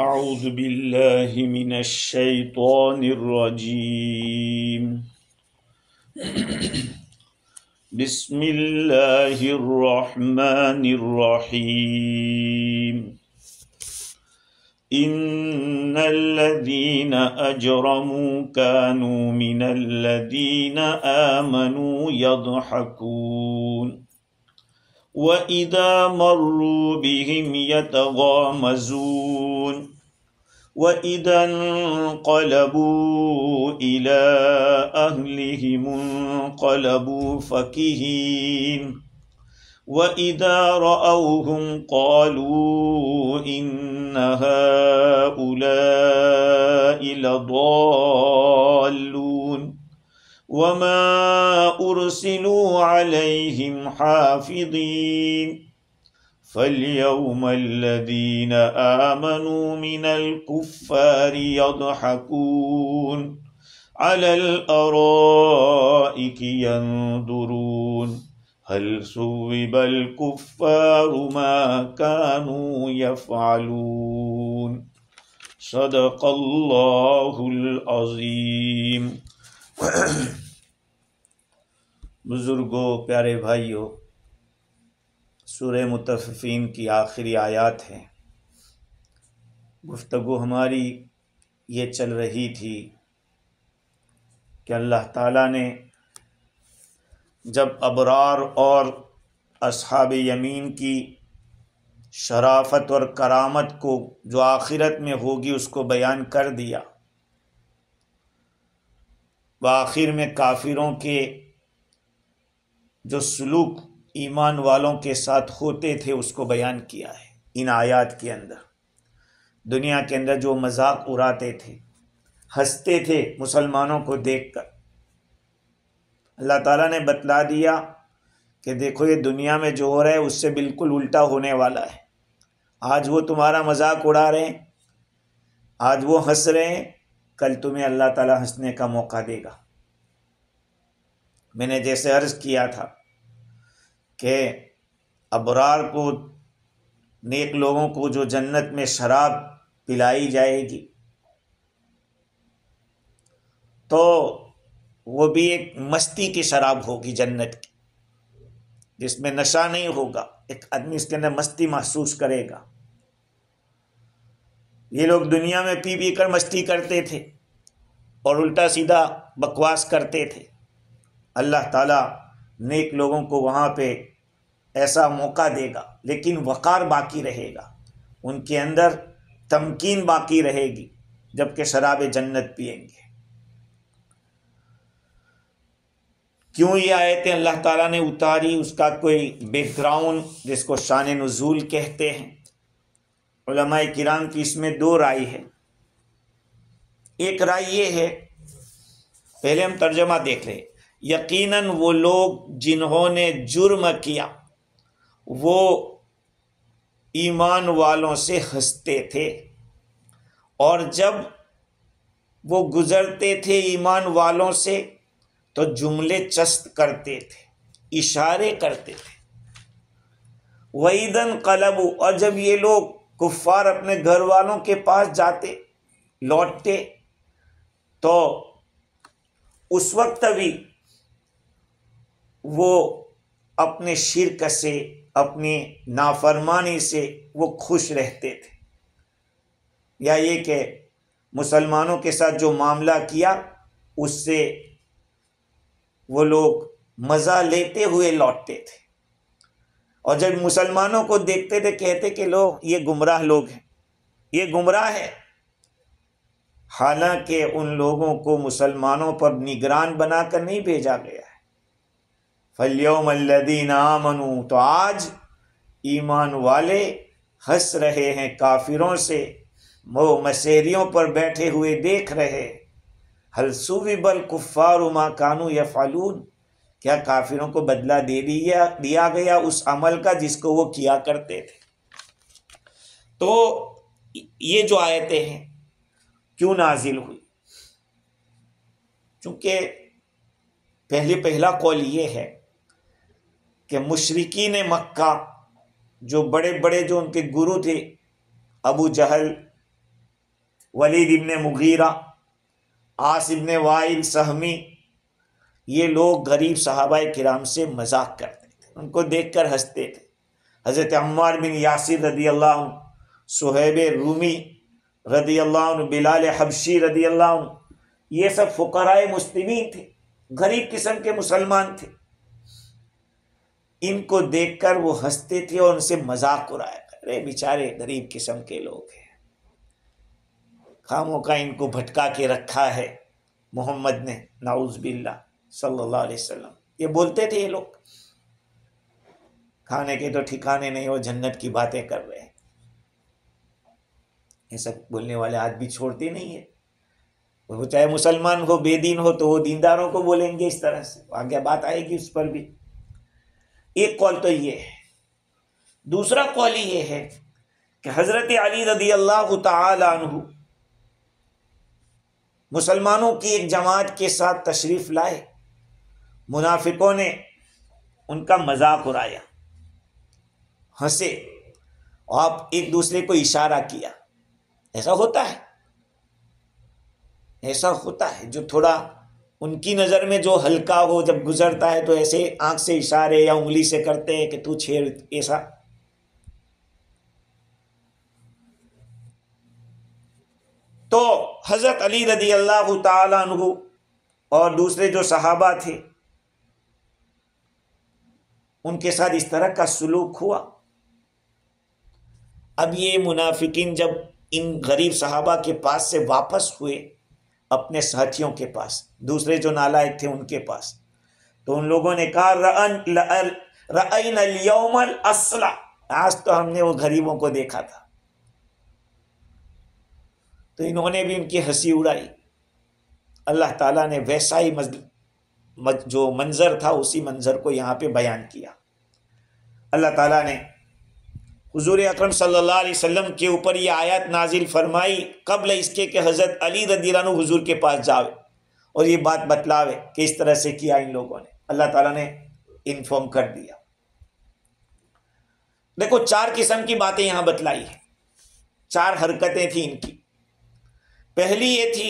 اعوذ باللہ من الشیطان الرجیم بسم اللہ الرحمن الرحیم ان الذین اجرموا كانوا من الذین آمنوا يضحكون وَإِذَا مَرُّوا بِهِمْ يَتَغَامَزُونَ وَإِذَا انقَلَبُوا إِلَىٰ أَهْلِهِمُ انقَلَبُوا فَكِهِينَ وَإِذَا رَأَوْهُمْ قَالُوا إِنَّ هَٰؤُلَاءِ لَضَالُّونَ وَمَا أُرْسِلُوا عَلَيْهِمْ حَافِظِينَ فَالْيَوْمَ الَّذِينَ آمَنُوا مِنَ الْكُفَّارِ يَضْحَكُونَ عَلَى الْأَرَائِكِ يَنظُرُونَ هَلْ ثُوِّبَ الْكُفَّارُ مَا كَانُوا يَفْعَلُونَ صدق اللہ العظیم۔ بزرگوں، پیارے بھائیوں، سورہ مطففین کی آخری آیات ہے۔ گفتگو ہماری یہ چل رہی تھی کہ اللہ تعالیٰ نے جب ابرار اور اصحاب یمین کی شرافت اور کرامت کو جو آخرت میں ہوگی اس کو بیان کر دیا، وآخر میں کافروں کے جو سلوک ایمان والوں کے ساتھ ہوتے تھے اس کو بیان کیا ہے۔ ان آیات کے اندر دنیا کے اندر جو مذاق اڑاتے تھے، ہنستے تھے مسلمانوں کو دیکھ کر، اللہ تعالیٰ نے بتلا دیا کہ دیکھو یہ دنیا میں جو ہو رہا ہے اس سے بالکل الٹا ہونے والا ہے۔ آج وہ تمہارا مذاق اڑا رہے ہیں، آج وہ ہنس رہے ہیں، کل تمہیں اللہ تعالیٰ ہنسنے کا موقع دے گا۔ میں نے جیسے عرض کیا تھا کہ ابرار کو، نیک لوگوں کو جو جنت میں شراب پلائی جائے گی تو وہ بھی ایک مستی کی شراب ہوگی جنت کی، جس میں نشہ نہیں ہوگا، ایک آدمی اس کے اندر مستی محسوس کرے گا۔ یہ لوگ دنیا میں پی پی کر مستی کرتے تھے اور الٹا سیدھا بکواس کرتے تھے۔ اللہ تعالیٰ نیک لوگوں کو وہاں پہ ایسا موقع دے گا، لیکن وقار باقی رہے گا، ان کے اندر تمکین باقی رہے گی، جبکہ شراب جنت پئیں گے۔ کیوں یہ آیتیں اللہ تعالیٰ نے اتاری، اس کا کوئی بیک گراؤنڈ جس کو شان نزول کہتے ہیں، علماء کرام کی اس میں دو رائے ہے۔ ایک رائے یہ ہے، پہلے ہم ترجمہ دیکھ رہے، یقیناً وہ لوگ جنہوں نے جرم کیا وہ ایمان والوں سے ہنستے تھے، اور جب وہ گزرتے تھے ایمان والوں سے تو جملے چست کرتے تھے، اشارے کرتے تھے۔ وَإِذَا انقلبوا، اور جب یہ لوگ کفار اپنے گھر والوں کے پاس جاتے، لوٹتے، تو اس وقت بھی وہ اپنے شرک سے، اپنی نافرمانی سے وہ خوش رہتے تھے، یا یہ کہ مسلمانوں کے ساتھ جو معاملہ کیا اس سے وہ لوگ مزہ لیتے ہوئے لوٹتے تھے، اور جب مسلمانوں کو دیکھتے تھے کہتے کہ لو یہ گمراہ لوگ ہیں، یہ گمراہ ہے، حالانکہ ان لوگوں کو مسلمانوں پر نگران بنا کر نہیں بھیجا گیا ہے۔ فَالْيَوْمَ الَّذِينَ آمَنُوا، تو آج ایمان والے ہنس رہے ہیں کافروں سے، وہ مسیریوں پر بیٹھے ہوئے دیکھ رہے۔ هَلْ ثُوِّبَ الْكُفَّارُ مَا كَانُوا يَفْعَلُونَ، کیا کافروں کو بدلہ دیا گیا اس عمل کا جس کو وہ کیا کرتے تھے؟ تو یہ جو آیتیں ہیں کیوں نازل ہوئی؟ چونکہ پہلا قول یہ ہے کہ مشرکین مکہ جو بڑے بڑے جو ان کے گرو تھے، ابو جہل، ولید ابن مغیرہ، عاص ابن وائل سہمی، یہ لوگ غریب صحابہ کرام سے مذاق کرتے تھے، ان کو دیکھ کر ہنستے تھے۔ حضرت عمار بن یاسر رضی اللہ عنہ، صہیب رومی رضی اللہ عنہ، بلال حبشی رضی اللہ عنہ، یہ سب فقراء مسلمین تھے، غریب قسم کے مسلمان تھے۔ ان کو دیکھ کر وہ ہنستے تھے اور ان سے مذاق اڑایا کرتے، ارے بیچارے غریب قسم کے لوگ ہیں، خاموں کا ان کو بھٹکا کے رکھا ہے محمد نے، نعوذ باللہ صلی اللہ علیہ وسلم۔ یہ بولتے تھے یہ لوگ، کھانے کے تو ٹھکانے نہیں، وہ جنت کی باتیں کر رہے ہیں۔ یہ سب بولنے والے آج بھی چھوڑتے نہیں ہیں، وہ چاہے مسلمان ہو بے دین ہو تو وہ دینداروں کو بولیں گے اس طرح سے، آگے بات آئے گی اس پر بھی۔ ایک قول تو یہ ہے۔ دوسرا قول یہ ہے کہ حضرت علی رضی اللہ تعالی عنہ مسلمانوں کی ایک جماعت کے ساتھ تشریف لائے، منافقوں نے ان کا مذاق اڑایا، ہنسے، اور آپ ایک دوسرے کو اشارہ کیا۔ ایسا ہوتا ہے، ایسا ہوتا ہے، جو تھوڑا ان کی نظر میں جو ہلکا ہو جب گزرتا ہے تو ایسے آنکھ سے اشارے یا انگلی سے کرتے ہیں کہ تو چھیڑ، ایسا۔ تو حضرت علی رضی اللہ تعالی عنہ اور دوسرے جو صحابہ تھے ان کے ساتھ اس طرح کا سلوک ہوا۔ اب یہ منافقین جب ان غریب صحابہ کے پاس سے واپس ہوئے اپنے ساتھیوں کے پاس، دوسرے جو نالائق تھے ان کے پاس، تو ان لوگوں نے کہا رأینا اليوم الاصلع، آج تو ہم نے وہ غریبوں کو دیکھا تھا۔ تو انہوں نے بھی ان کی ہنسی اڑائی۔ اللہ تعالیٰ نے ویسا ہی جو منظر تھا اسی منظر کو یہاں پہ بیان کیا۔ اللہ تعالیٰ نے حضور اکرم صلی اللہ علیہ وسلم کے اوپر یہ آیات نازل فرمائی قبل اس کے کہ حضرت علی رضی اللہ عنہ حضور کے پاس جاوے اور یہ بات بتلاوے کہ اس طرح سے کیا ان لوگوں نے، اللہ تعالیٰ نے انفارم کر دیا۔ دیکھو 4 قسم کی باتیں یہاں بتلائی ہیں، 4 حرکتیں تھیں ان کی۔ پہلی یہ تھی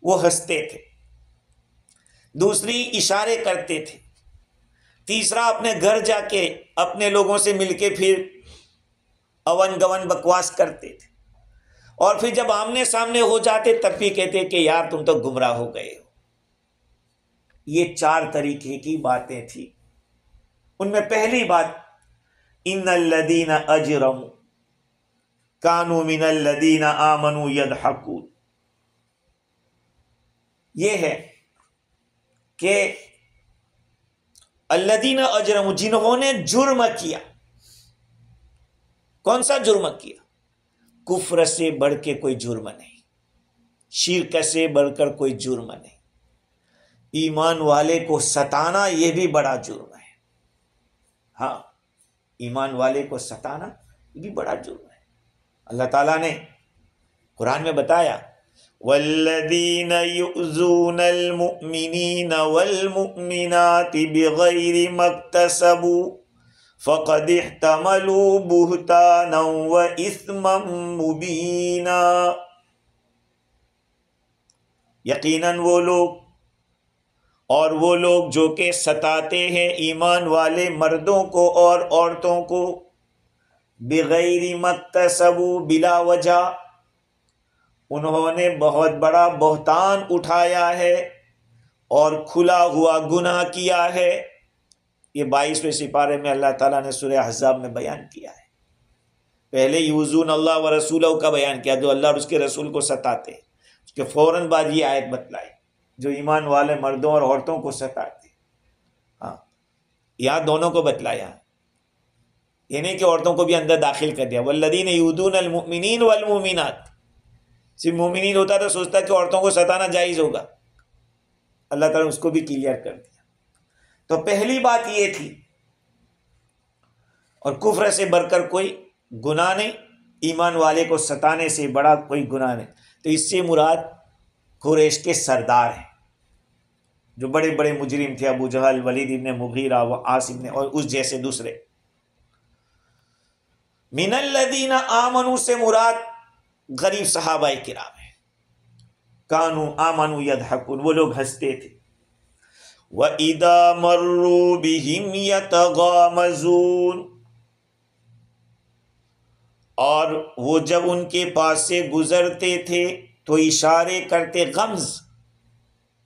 وہ ہنستے تھے، دوسری اشارے کرتے تھے، تیسرا اپنے گھر جا کے اپنے لوگوں سے مل کے پھر اون گون بکواس کرتے تھے، اور پھر جب آمنے سامنے ہو جاتے تب بھی کہتے کہ یار تم تو گمراہ ہو گئے ہو۔ یہ 4 طریقے کی باتیں تھیں۔ ان میں پہلی بات، ان الذین اجرموا کانوا من الذین آمنوا یضحکون، یہ ہے کہ الذین اجرموا، جنہوں نے جرم کیا۔ کون سا جرم کیا؟ کفر سے بڑھ کے کوئی جرم نہیں، شرک سے بڑھ کر کوئی جرم نہیں، ایمان والے کو ستانا یہ بھی بڑا جرم ہے۔ ہاں، ایمان والے کو ستانا یہ بھی بڑا جرم ہے۔ اللہ تعالیٰ نے قرآن میں بتایا والذین یؤذون المؤمنین والمؤمنات بغیر ما اکتسبوا فقد احتملوا بہتانا واثما مبینا، یقیناً وہ لوگ اور وہ لوگ جو کہ ستاتے ہیں ایمان والے مردوں کو اور عورتوں کو، بغیر ما اکتسبوا، بلا وجہ انہوں نے بہت بڑا بہتان اٹھایا ہے اور کھلا ہوا گناہ کیا ہے۔ یہ 22ویں سپارے میں اللہ تعالیٰ نے سورہ احزاب میں بیان کیا ہے۔ پہلے یؤذون اللہ و رسولہ کا بیان کیا، جو اللہ اور اس کے رسول کو ستاتے، اس کے فوراً بعد یہ آیت بتلائی جو ایمان والے مردوں اور عورتوں کو ستاتے۔ ہاں، یہاں دونوں کو بتلایا، یہ نہیں کہ عورتوں کو بھی اندر داخل کر دیا۔ والذین یؤذون المؤمنین والمؤمنات، صرف مومنین ہوتا تو سوچتا کہ عورتوں کو ستانا جائز ہوگا، اللہ تعالیٰ نے اس کو بھی کلیئر کر دیا۔ تو پہلی بات یہ تھی، اور کفر سے بڑھ کر کوئی گناہ نہیں، ایمان والے کو ستانے سے بڑا کوئی گناہ نہیں۔ تو اس سے مراد قریش کے سردار ہیں، جو بڑے بڑے مجرم تھے، ابو جہل، ولید ابن مغیرہ، عاص ابن، اور اس جیسے دوسرے۔ من الذین آمنوا سے مراد غریب صحابہ کرام ہیں، کانو آمنو یضحکون، وہ لوگ ہنستے تھے. وَإِذَا مَرُّوا بِهِمْ يَتَغَامَزُونَ، اور وہ جب ان کے پاس سے گزرتے تھے تو اشارے کرتے.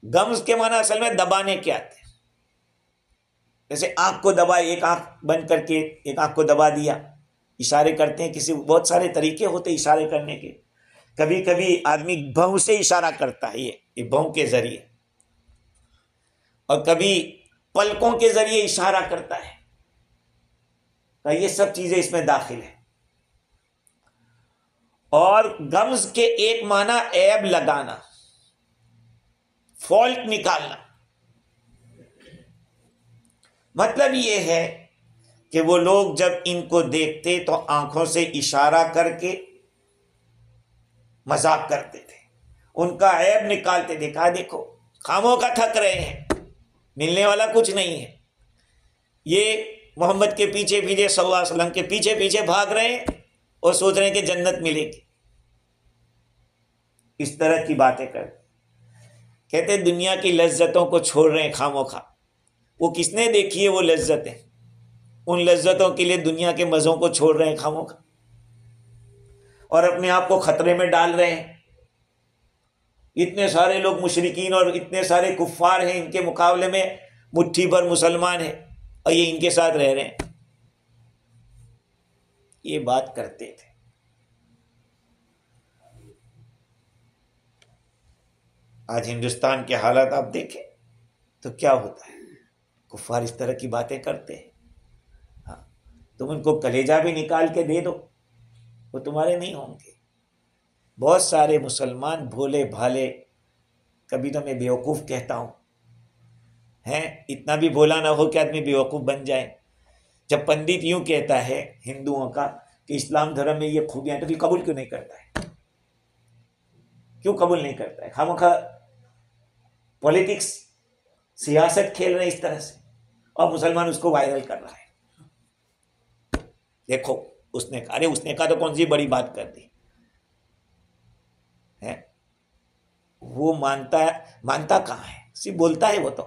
غمز کے معنی اصل میں دبانے کے آتے ہیں. جیسے آنکھ کو دبائے، ایک آنکھ بند کر کے ایک آنکھ کو دبا دیا، اشارے کرتے ہیں. کسی بہت سارے طریقے ہوتے اشارے کرنے کے. کبھی کبھی آدمی بھوں سے اشارہ کرتا ہے، یہ بھوں کے ذریعے، اور کبھی پلکوں کے ذریعے اشارہ کرتا ہے. تو یہ سب چیزیں اس میں داخل ہیں. اور غمز کے ایک معنی عیب لگانا، فالٹ نکالنا. مطلب یہ ہے کہ وہ لوگ جب ان کو دیکھتے تو آنکھوں سے اشارہ کر کے مذاق کرتے تھے، ان کا عیب نکالتے تھے. کہا دیکھو خاموں کا تھک رہے ہیں، ملنے والا کچھ نہیں ہے. یہ محمد کے پیچھے پیچھے، صلی اللہ علیہ وسلم کے پیچھے پیچھے بھاگ رہے ہیں اور سوچ رہے ہیں کہ جنت ملے گی. اس طرح کی باتیں کرتے. کہتے دنیا کی لذتوں کو چھوڑ رہے ہیں خاموں خواہ. وہ کس نے دیکھی ہے وہ لذتیں؟ ان لذتوں کے لیے دنیا کے مزوں کو چھوڑ رہے ہیں خاموں خواہ، اور اپنے آپ کو خطرے میں ڈال رہے ہیں. اتنے سارے لوگ مشرکین اور اتنے سارے کفار ہیں، ان کے مقابلے میں مٹھی بھر مسلمان ہیں، اور یہ ان کے ساتھ رہ رہے ہیں. یہ بات کرتے تھے. آج ہندوستان کے حالات آپ دیکھیں تو کیا ہوتا ہے. کفار اس طرح کی باتیں کرتے ہیں. ہاں، تم ان کو کلیجہ بھی نکال کے دے دو وہ تمہارے نہیں ہوں گے. بہت سارے مسلمان بھولے بھالے، کبھی تو میں بیوقوف کہتا ہوں، ہیں اتنا بھی بھولا نہ ہو کہ آدمی بیوقوف بن جائے. جب پنڈت یوں کہتا ہے ہندوؤں کا کہ اسلام دھرم میں یہ خوبیاں، تو پھر قبول کیوں نہیں کرتا ہے؟ کیوں قبول نہیں کرتا ہے؟ خامخواہ پولیٹکس، سیاست کھیل رہے اس طرح سے، اور مسلمان اس کو وائرل کر رہا ہے. دیکھو اس نے کہا، ارے اس نے کہا تو کون سی بڑی بات کر دی ہے. وہ مانتا کہاں ہے، صرف بولتا ہے. وہ تو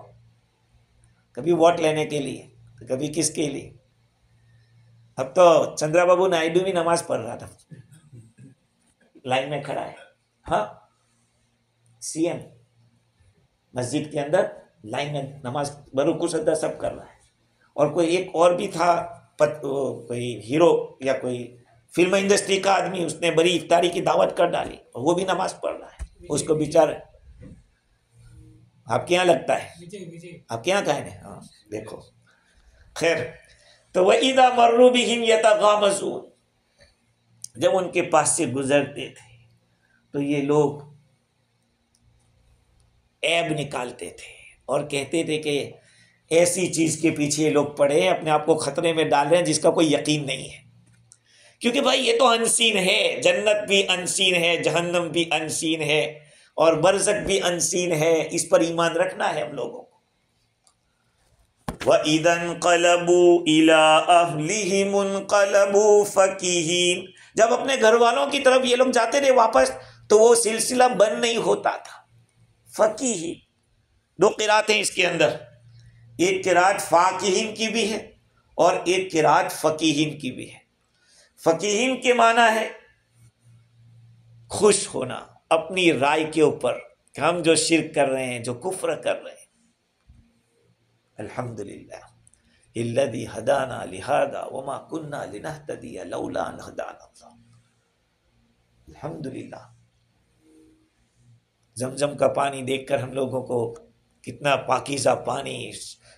کبھی ووٹ لینے کے لیے، کبھی کس کے لیے. اب تو چندرا بابو نائیڈو بھی نماز پڑھ رہا تھا، لائن میں کھڑا ہے. ہاں، سی ایم مسجد کے اندر لائن میں نماز برکو سجدہ سب کر رہا ہے. اور کوئی ایک اور بھی تھا، کوئی ہیرو یا کوئی فلم انڈسٹری کا آدمی، اس نے بڑی افطاری کی دعوت کر ڈالی، اور وہ بھی نماز پڑھ رہا ہے. اس کو بیچارہ، آپ کے یہاں لگتا ہے، آپ کے یہاں کہیں ہے. ہاں دیکھو. خیر، تو وَإِذَا مَرُّوا بِهِمْ يَتَغَامَزُونَ، جب ان کے پاس سے گزرتے تھے تو یہ لوگ عیب نکالتے تھے اور کہتے تھے کہ ایسی چیز کے پیچھے یہ لوگ پڑے ہیں، اپنے آپ کو خطرے میں ڈال رہے ہیں جس کا کوئی یقین نہیں ہے. کیونکہ بھائی یہ تو انسین ہے، جنت بھی انسین ہے، جہنم بھی انسین ہے، اور برزخ بھی انسین ہے. اس پر ایمان رکھنا ہے ہم لوگوں کو. وَإِذَا انْقَلَبُوا إِلَىٰ أَهْلِهِمُ انْقَلَبُوا فَكِهِينَ، جب اپنے گھر والوں کی طرف یہ لوگ جاتے تھے واپس تو وہ سلسلہ بند نہیں ہوتا تھا. فقیہین، دو قرات ہیں اس کے اندر، ایک قرات فاقہین کی بھی ہے اور ایک قرات فقیہین کی بھی ہے. فقیہین کے معنی ہے خوش ہونا اپنی رائے کے اوپر کہ ہم جو شرک کر رہے ہیں، جو کفر کر رہے ہیں، الحمدللہ الذی ہدانا لہذا وما کنا لنہتدی لولا ان ہدانا اللہ. الحمدللہ. زمزم کا پانی دیکھ کر ہم لوگوں کو کتنا پاکیزہ پانی،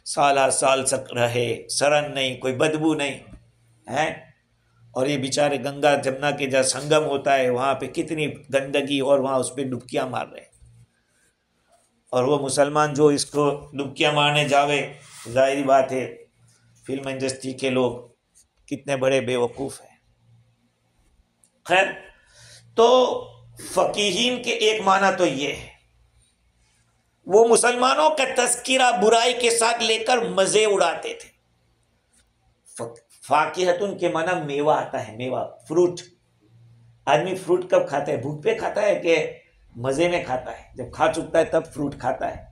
سالہ سال تک رہے، سرن نہیں، کوئی بدبو نہیں ہے. اور یہ بیچارے گنگا جمنا کے جہاں سنگم ہوتا ہے وہاں پہ کتنی گندگی، اور وہاں اس پہ ڈبکیاں مار رہے ہیں. اور وہ مسلمان جو اس کو ڈبکیاں مارنے جاوے، ظاہری بات ہے فلم انڈسٹری کے لوگ کتنے بڑے بے وقوف ہیں. خیر، تو فقیہین کے ایک معنی تو یہ ہے، وہ مسلمانوں کا تذکرہ برائی کے ساتھ لے کر مزے اڑاتے تھے. فاقیہتن کے معنی میوہ آتا ہے، میوہ، فروٹ. آدمی فروٹ کب کھاتا ہے؟ بھوک پہ کھاتا ہے کہ مزے میں کھاتا ہے، جب کھا چکتا ہے تب فروٹ کھاتا ہے،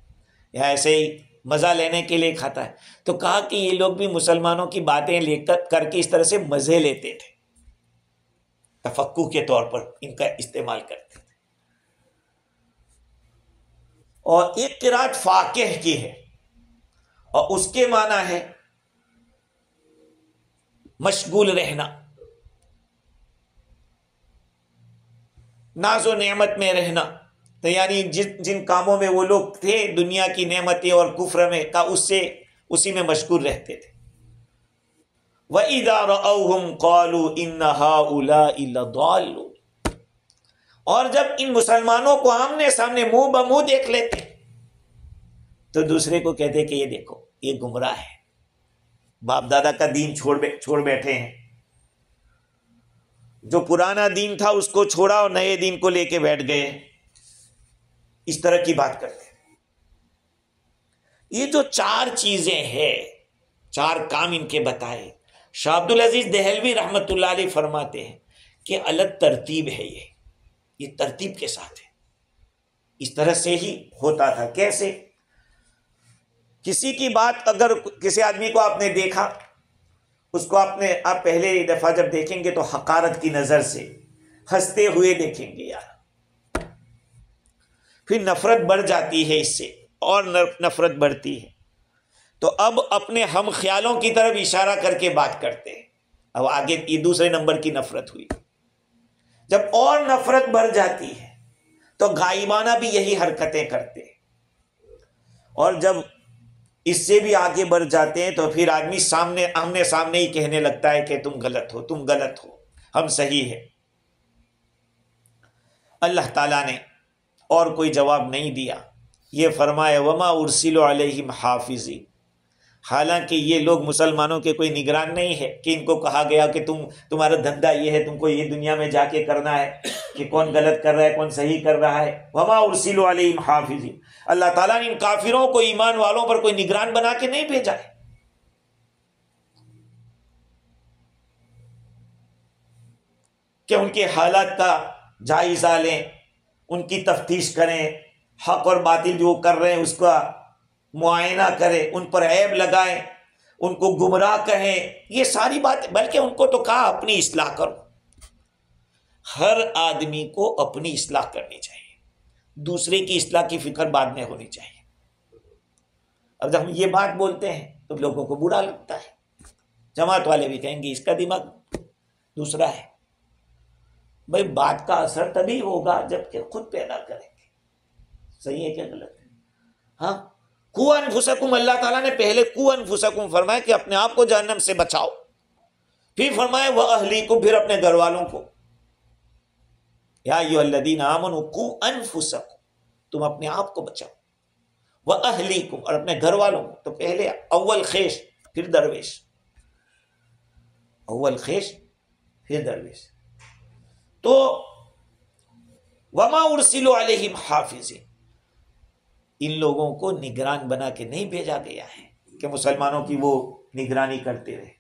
یا ایسے ہی مزہ لینے کے لیے کھاتا ہے۔ تو کہا کہ یہ لوگ بھی مسلمانوں کی باتیں لے کر کے اس طرح سے مزے لیتے تھے، تفقع کے طور پر ان کا استعمال کرتے تھے۔ اور ایک قرات فاقہ کی ہے، اور اس کے معنی ہے مشغول رہنا، ناز و نعمت میں رہنا، تو یعنی جن کاموں میں وہ لوگ تھے دنیا کی نعمتیں اور کفر میں کا اسی میں مشغول رہتے تھے۔ وَإِذَا رَأَوْهُمْ قَالُوا إِنَّ هَؤُلَاءِ لَضَالُّونَ، اور جب ان مسلمانوں کو آمنے سامنے منہ بمنہ دیکھ لیتے تو دوسرے کو کہتے کہ یہ دیکھو یہ گمراہ ہے، باپ دادا کا دین چھوڑ بیٹھے ہیں، جو پرانا دین تھا اس کو چھوڑا اور نئے دین کو لے کے بیٹھ گئے، اس طرح کی بات کرتے ہیں۔ یہ جو چار چیزیں ہیں، چار کام ان کے بتائے، شاہ عبد العزیز دہلوی رحمت اللہ علیہ فرماتے ہیں کہ الگ ترتیب ہے، یہ ترتیب کے ساتھ ہے، اس طرح سے ہی ہوتا تھا۔ کیسے؟ کسی کی بات، اگر کسی آدمی کو آپ نے دیکھا، اس کو آپ پہلے دفعہ جب دیکھیں گے تو حقارت کی نظر سے ہنستے ہوئے دیکھیں گے یار، پھر نفرت بڑھ جاتی ہے اس سے، اور نفرت بڑھتی ہے، تو اب اپنے ہم خیالوں کی طرف اشارہ کر کے بات کرتے ہیں۔ اب آگے یہ دوسرے نمبر کی نفرت ہوئی۔ جب اور نفرت بڑھ جاتی ہے تو غائبانہ بھی یہی حرکتیں کرتے ہیں، اور جب اس سے بھی آگے بڑھ جاتے ہیں تو پھر آدمی آمنے سامنے ہی کہنے لگتا ہے کہ تم غلط ہو، تم غلط ہو، ہم صحیح ہے۔ اللہ تعالیٰ نے اور کوئی جواب نہیں دیا، یہ فرمایا وما ارسلوا علیہم حافظین، حالانکہ یہ لوگ مسلمانوں کے کوئی نگران نہیں ہے کہ ان کو کہا گیا کہ تمہارا دھندا یہ ہے، تم کو یہ دنیا میں جا کے کرنا ہے کہ کون غلط کر رہا ہے کون صحیح کر رہا ہے۔ وما ارسلوا علیہم حافظین، اللہ تعالیٰ نے ان کافروں کو ایمان والوں پر کوئی نگران بنا کے نہیں بھیجا ہے۔ کہ ان کے حالات کا جائزہ لیں، ان کی تفتیش کریں، حق اور باطل جو کر رہے ہیں اس کا معائنہ کریں، ان پر عیب لگائیں، ان کو گمراہ کہیں، یہ ساری بات، بلکہ ان کو تو کہا اپنی اصلاح کرو۔ ہر آدمی کو اپنی اصلاح کرنی چاہیے، دوسرے کی اصلاح کی فکر بعد میں ہونی چاہیے۔ اب جب ہم یہ بات بولتے ہیں تو لوگوں کو برا لگتا ہے، جماعت والے بھی کہیں گے اس کا دماغ دوسرا ہے۔ بھائی بات کا اثر تبھی ہوگا جب کہ خود پیدا کریں گے، صحیح ہے کیا غلط ہے؟ ہاں، قو انفسکم، اللہ تعالیٰ نے پہلے قو انفسکم فرمایا کہ اپنے آپ کو جہنم سے بچاؤ، پھر فرمایا وَأَهْلِيكُمْ، پھر اپنے گھر والوں کو، یا ایھا الذین آمنوا قوا انفسکم، تم اپنے آپ کو بچاؤ، وَأَهْلِيكُمْ، اور اپنے گھر والوں کو۔ تو پہلے اول خیش پھر درویش، اول خیش پھر درویش۔ تو وما ارسلوا علیہم حافظین، ان لوگوں کو نگران بنا کے نہیں بھیجا گیا ہے کہ مسلمانوں کی وہ نگرانی کرتے رہے۔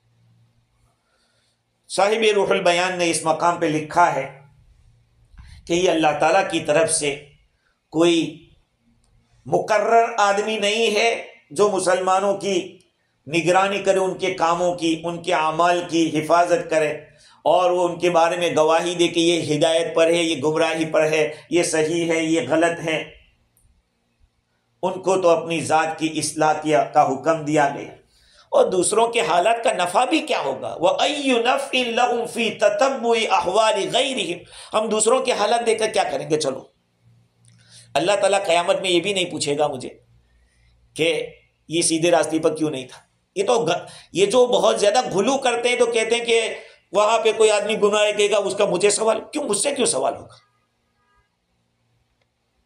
صاحب روح البیان نے اس مقام پہ لکھا ہے کہ یہ اللہ تعالیٰ کی طرف سے کوئی مقرر آدمی نہیں ہے جو مسلمانوں کی نگرانی کرے، ان کے کاموں کی، ان کے اعمال کی حفاظت کرے، اور وہ ان کے بارے میں گواہی دے کہ یہ ہدایت پر ہے، یہ گمراہی پر ہے، یہ صحیح ہے، یہ غلط ہے۔ ان کو تو اپنی ذات کی اصلاح کا حکم دیا گیا، اور دوسروں کے حالات کا نفع بھی کیا ہوگا؟ وَأَيُّ نَفْعٍ لَهُمْ فِي تَتَبُّعِ أَحْوَالِ غَيْرِهِمْ، ہم دوسروں کے حالات دیکھ کر کیا کریں گے؟ چلو، اللہ تعالیٰ قیامت میں یہ بھی نہیں پوچھے گا مجھے کہ یہ سیدھے راستے پر کیوں نہیں تھا۔ یہ جو بہت زیادہ غلو کرتے ہیں تو کہتے ہیں کہ وہاں پہ کوئی آدمی گناہ کہے گا اس کا مجھے سوال کیوں، مجھ سے کیوں سوال ہوگا؟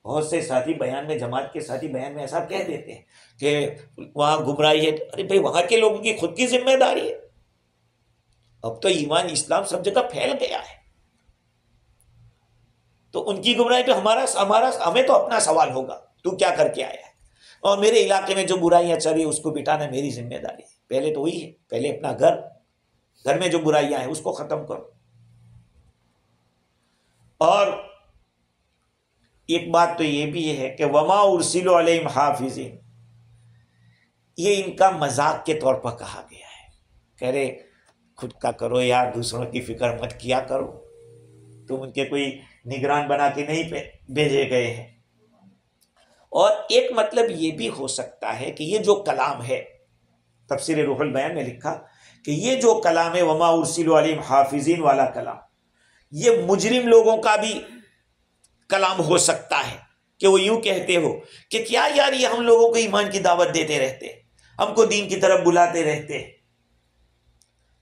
بہت سے ساتھی بیان میں، جماعت کے ساتھی بیان میں ایسا کہہ دیتے ہیں کہ وہاں گمراہی ہے۔ ارے بھائی، وہاں کے لوگوں کی خود کی ذمہ داری ہے، اب تو ایمان اسلام سب جگہ پھیل گیا ہے، تو ان کی گمراہی پہ ہمیں تو اپنا سوال ہوگا، تو کیا کر کے آیا ہے، اور میرے علاقے میں جو برائیاں چل رہی ہیں اس کو مٹانا میری ذمہ داری ہے۔ پہلے تو وہی ہے، پہلے اپنا گھر میں جو برائیاں ہیں اس کو ختم کرو۔ اور ایک بات تو یہ بھی ہے کہ وما ارسلوا علیہم حافظین، یہ ان کا مذاق کے طور پر کہا گیا ہے، کہہ رہے خود کا کرو یار، دوسروں کی فکر مت کیا کرو، تم ان کے کوئی نگران بنا کے نہیں بھیجے گئے ہیں۔ اور ایک مطلب یہ بھی ہو سکتا ہے کہ یہ جو کلام ہے، تفسیر روح البیان میں لکھا کہ یہ جو کلام ہے وما ارسلوا علیہم حافظین والا کلام، یہ مجرم لوگوں کا بھی کلام ہو سکتا ہے، کہ وہ یوں کہتے ہو کہ کیا یار یہ ہم لوگوں کو ایمان کی دعوت دیتے رہتے، ہم کو دین کی طرف بلاتے رہتے،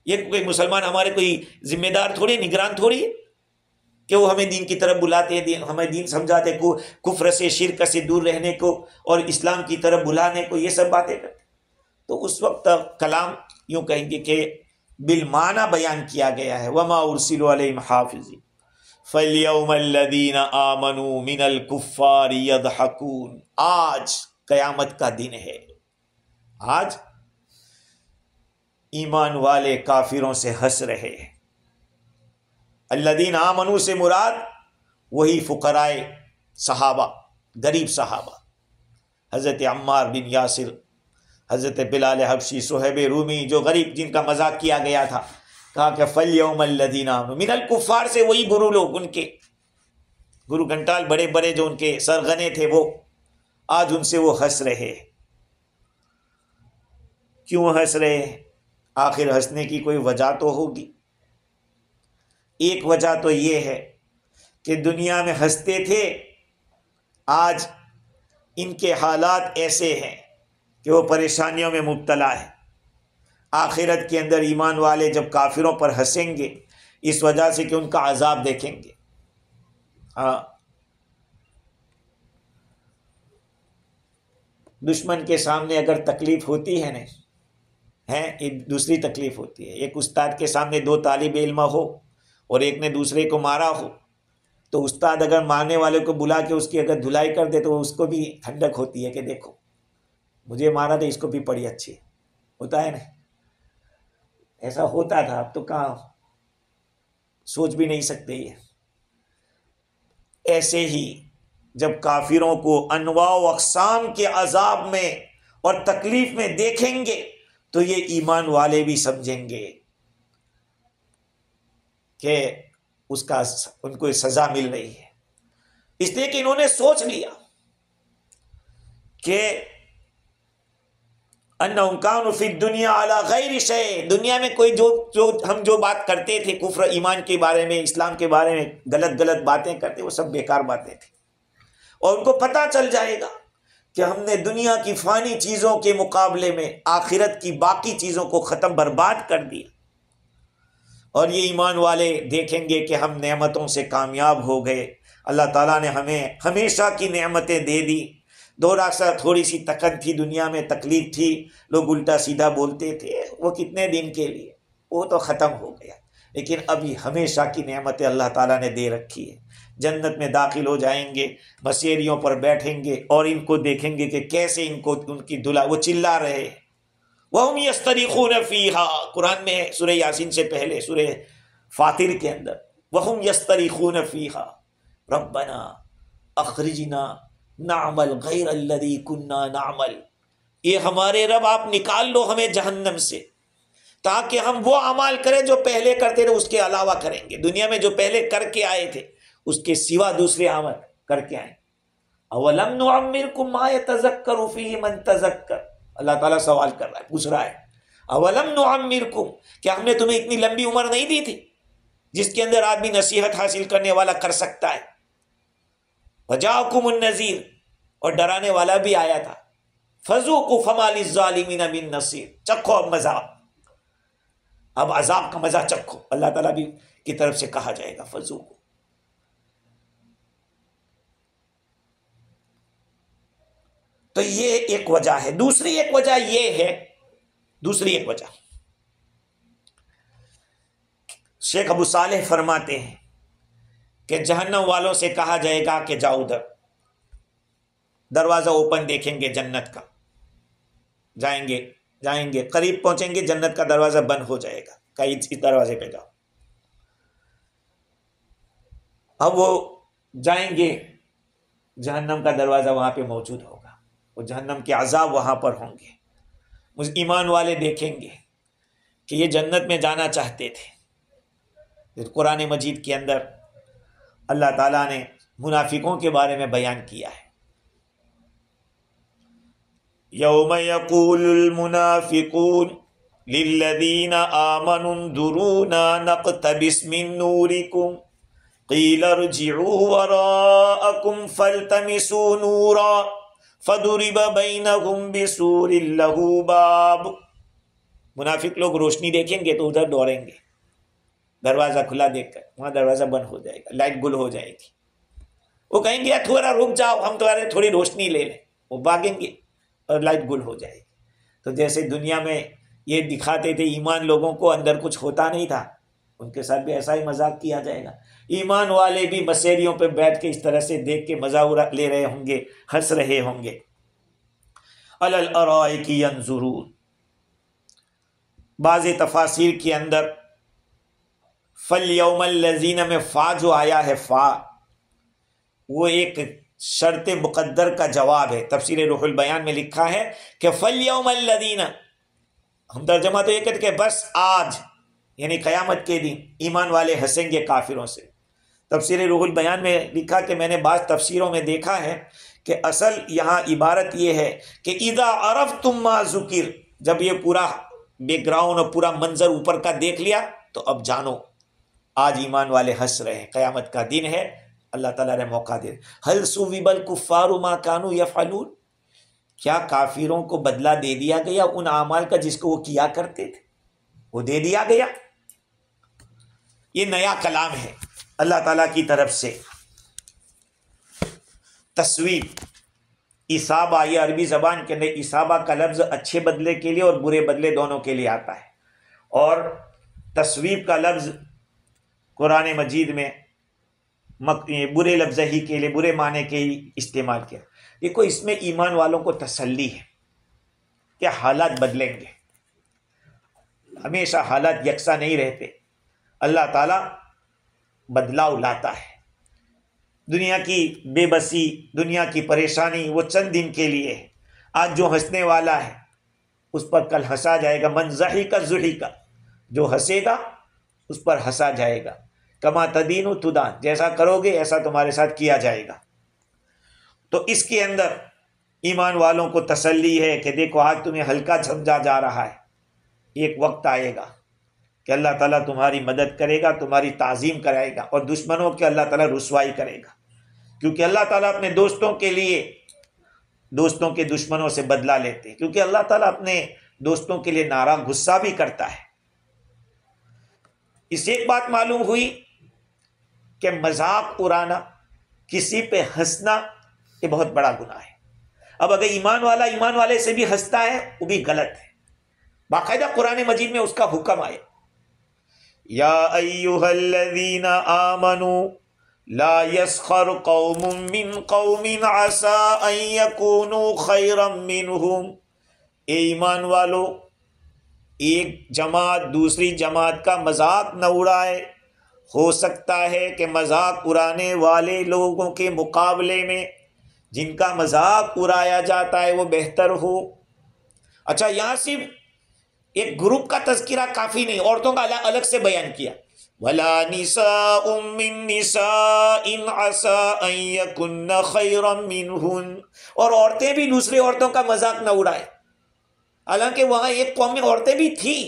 یہ کوئی مسلمان ہمارے کوئی ذمہ دار تھوڑی، نگران تھوڑی ہے کہ وہ ہمیں دین کی طرف بلاتے ہیں، ہمیں دین سمجھاتے کو، کفر سے شرک سے دور رہنے کو اور اسلام کی طرف بلانے کو، یہ سب باتیں کرتے۔ تو اس وقت کلام یوں کہیں گے کہ بالمعنی بیان کیا گیا ہے، وما ارسلوا علیہم حافظین فَالْيَوْمَ الَّذِينَ آمَنُوا مِنَ الْكُفَّارِ يَضْحَكُونَ، آج قیامت کا دن ہے، آج ایمان والے کافروں سے ہنس رہے ہیں۔ الذین آمنوا سے مراد وہی فقرائے صحابہ، غریب صحابہ، حضرت عمار بن یاسر، حضرت بلال حبشی، صہیب رومی، جو غریب جن کا مذاق کیا گیا تھا، کہا کہ فَالْيَوْمَ الَّذِينَ آمَنُوا من الکفار سے وہی گرو لوگ، ان کے گرو گھنٹال بڑے بڑے جو ان کے سرغنے تھے، وہ آج ان سے وہ ہنس رہے۔ کیوں ہنس رہے؟ آخر ہنسنے کی کوئی وجہ تو ہوگی۔ ایک وجہ تو یہ ہے کہ دنیا میں ہنستے تھے، آج ان کے حالات ایسے ہیں کہ وہ پریشانیوں میں مبتلا ہے۔ آخرت کے اندر ایمان والے جب کافروں پر ہنسیں گے اس وجہ سے کہ ان کا عذاب دیکھیں گے۔ ہاں، دشمن کے سامنے اگر تکلیف ہوتی ہے نا، ایک دوسری تکلیف ہوتی ہے، ایک استاد کے سامنے دو طالب علم ہو اور ایک نے دوسرے کو مارا ہو، تو استاد اگر مارنے والے کو بلا کے اس کی اگر دھلائی کر دے تو اس کو بھی ٹھنڈک ہوتی ہے کہ دیکھو مجھے مارا تو اس کو بھی پڑی اچھی ہوتا ہے نا، ایسا ہوتا تھا، اب تو کہاں، سوچ بھی نہیں سکتے یہ۔ ایسے ہی جب کافروں کو انواع و اقسام کے عذاب میں اور تکلیف میں دیکھیں گے تو یہ ایمان والے بھی سمجھیں گے کہ اس کا ان کو سزا مل رہی ہے، اس لیے کہ انہوں نے سوچ لیا کہ انہم کانوا فی الدنیا علی غیر شیء، دنیا میں کوئی ہم جو بات کرتے تھے کفر ایمان کے بارے میں، اسلام کے بارے میں غلط غلط باتیں کرتے، وہ سب بیکار باتیں تھیں، اور ان کو پتہ چل جائے گا کہ ہم نے دنیا کی فانی چیزوں کے مقابلے میں آخرت کی باقی چیزوں کو ختم برباد کر دیا۔ اور یہ ایمان والے دیکھیں گے کہ ہم نعمتوں سے کامیاب ہو گئے، اللہ تعالیٰ نے ہمیں ہمیشہ کی نعمتیں دے دی، تھوڑی سی تکن تھی دنیا میں، تکلیف تھی، لوگ الٹا سیدھا بولتے تھے، وہ کتنے دن کے لیے، وہ تو ختم ہو گیا، لیکن ابھی ہمیشہ کی نعمتیں اللہ تعالیٰ نے دے رکھی ہے۔ جنت میں داخل ہو جائیں گے، مسیریوں پر بیٹھیں گے اور ان کو دیکھیں گے کہ کیسے ان کی دھلا، وہ چلا رہے ہیں، وَهُمْ يَسْتَرِخُونَ فِيهَا، قرآن میں ہے سورہ یاسین سے پہلے سورہ فاطر کے اندر، وَهُمْ يَسْتَرِخُونَ فِيهَا رَبَّنَا أَخْرِجْنَا نَعْمَلْ غَيْرَ الَّذِي كُنَّا نَعْمَلْ، یہ ہمارے رب آپ نکال لو ہمیں جہنم سے، تاکہ ہم وہ اعمال کریں جو پہلے کرتے تھے اس کے علاوہ کریں گے، دنیا میں جو پہلے کر کے آئے تھے اس کے سوا دوسرے عمل کر کے آئیں۔ اولم نعمرکم ما یتذکر فیہ من تذکر، اللہ تعالیٰ سوال کر رہا ہے، پوچھ رہا ہے، اولم نعمرکم، کیا ہم نے تمہیں اتنی لمبی عمر نہیں دی تھی جس کے اندر آدمی نصیحت حاصل کرنے والا کر سکتا ہے؟ وجاءکم النذیر، اور ڈرانے والا بھی آیا تھا، فذوقوا فما للظالمین من نصیر، چکھو اب مزہ، اب عذاب کا مزہ چکھو، اللہ تعالیٰ بھی کی طرف سے کہا جائے گا فذوقوا۔ تو یہ ایک وجہ ہے۔ دوسری ایک وجہ یہ ہے، دوسری ایک وجہ شیخ ابو صالح فرماتے ہیں کہ جہنم والوں سے کہا جائے گا کہ جاؤ ادھر، دروازہ اوپن دیکھیں گے جنت کا، جائیں گے قریب پہنچیں گے، جنت کا دروازہ بند ہو جائے گا، کہیں اس دروازے پہ جاؤ۔ اب وہ جائیں گے جہنم کا دروازہ وہاں پہ موجود ہوگا، وہ جہنم کے عذاب وہاں پر ہوں گے۔ ایمان والے دیکھیں گے کہ یہ جنت میں جانا چاہتے تھے۔ پھر قرآن مجید کے اندر اللہ تعالیٰ نے منافقوں کے بارے میں بیان کیا ہے، یوم یقول المنافقون للذین آمنوا انظرونا نقتبس من نورکم قیل ارجعوا وراءکم فالتمسوا نورا فضرب بینہم بسور لہ باب۔ منافق لوگ روشنی دیکھیں گے تو ادھر دوڑیں گے، دروازہ کھلا دیکھ کر وہاں دروازہ بند ہو جائے گا، لائٹ گل ہو جائے گی۔ وہ کہیں گے تھوڑا رک جاؤ، ہم تمہارے تھوڑی روشنی لے لیں، وہ بھاگیں گے اور لائٹ گل ہو جائے گی۔ تو جیسے دنیا میں یہ دکھاتے تھے ایمان لوگوں کو، اندر کچھ ہوتا نہیں تھا، ان کے ساتھ بھی ایسا ہی مذاق کیا جائے گا۔ ایمان والے بھی بسیریوں پہ بیٹھ کے اس طرح سے دیکھ کے مزہ لے رہے ہوں گے، ہنس رہے ہوں گے۔ علی الارائک ینظرون، بعض تفاسیر کے اندر فَالْيَوْمَ الَّذِينَ میں فا جو آیا ہے، فا وہ ایک شرط مقدر کا جواب ہے۔ تفسیر روح البیان میں لکھا ہے کہ فَالْيَوْمَ الَّذِينَ، ہم ترجمہ تو یہ کہتے کہ بس آج، یعنی قیامت کے دن ایمان والے ہنسیں گے کافروں سے۔ تفسیر روح البیان میں لکھا کہ میں نے بعض تفسیروں میں دیکھا ہے کہ اصل یہاں عبارت یہ ہے کہ اذا عرفتم ما ذکر، جب یہ پورا بیک گراؤنڈ اور پورا منظر اوپر کا دیکھ لیا تو اب جانو آج ایمان والے ہنس رہے ہیں، قیامت کا دن ہے، اللہ تعالیٰ نے موقع دے۔ هل ثوب الکفار ما كانوا يفعلون، کیا کافروں کو بدلہ دے دیا گیا ان اعمال کا جس کو وہ کیا کرتے تھے؟ وہ دے دیا گیا۔ یہ نیا کلام ہے اللہ تعالیٰ کی طرف سے۔ تصویب، اصابہ، یہ عربی زبان کے اندر اصابہ کا لفظ اچھے بدلے کے لیے اور برے بدلے دونوں کے لیے آتا ہے، اور تصویب کا لفظ قرآن مجید میں برے لفظ ہی کے لیے، برے معنی کے ہی استعمال کیا۔ دیکھو اس میں ایمان والوں کو تسلی ہے کہ حالات بدلیں گے، ہمیشہ حالات یکساں نہیں رہتے، اللہ تعالیٰ بدلاؤ لاتا ہے۔ دنیا کی بے بسی، دنیا کی پریشانی وہ چند دن کے لیے ہے۔ آج جو ہنسنے والا ہے اس پر کل ہنسا جائے گا۔ من ضحک ضحک، جو ہنسے گا اس پر ہنسا جائے گا۔ کما تدین تدان، جیسا کرو گے ایسا تمہارے ساتھ کیا جائے گا۔ تو اس کے اندر ایمان والوں کو تسلی ہے کہ دیکھو آج تمہیں ہلکا سمجھا جا رہا ہے، ایک وقت آئے گا کہ اللہ تعالیٰ تمہاری مدد کرے گا، تمہاری تعظیم کرائے گا، اور دشمنوں کے اللہ تعالیٰ رسوائی کرے گا، کیونکہ اللہ تعالیٰ اپنے دوستوں کے لیے دوستوں کے دشمنوں سے بدلہ لیتے ہیں، کیونکہ اللہ تعالیٰ اپنے دوستوں کے لیے ناراض غصہ بھی کرتا ہے۔ اس سے ایک بات معلوم ہوئی کہ مذاق اڑانا، کسی پہ ہنسنا، یہ بہت بڑا گناہ ہے۔ اب اگر ایمان والا ایمان والے سے بھی ہنستا ہے وہ بھی غلط ہے، باقاعدہ قرآن مجید میں اس کا حکم آئے، یا ایہا الذین آمنوا لا یسخر قوم من قوم عسى ان یکونوا خیرا منہم، اے ایمان والو ایک جماعت دوسری جماعت کا مذاق نہ اڑائے، ہو سکتا ہے کہ مذاق اڑانے والے لوگوں کے مقابلے میں جن کا مذاق اڑایا جاتا ہے وہ بہتر ہو۔ اچھا، یہاں صرف ایک گروپ کا تذکرہ کافی نہیں، عورتوں کا الگ سے بیان کیا، وَلَا نِسَاءٌ مِّن نِسَاءٍ عَسَىٰ أَن يَكُنَّ خَيْرًا مِّنْهُنَّ، اور عورتیں بھی دوسرے عورتوں کا مذاق نہ اڑائے۔ حالانکہ وہاں ایک قوم میں عورتیں بھی تھیں،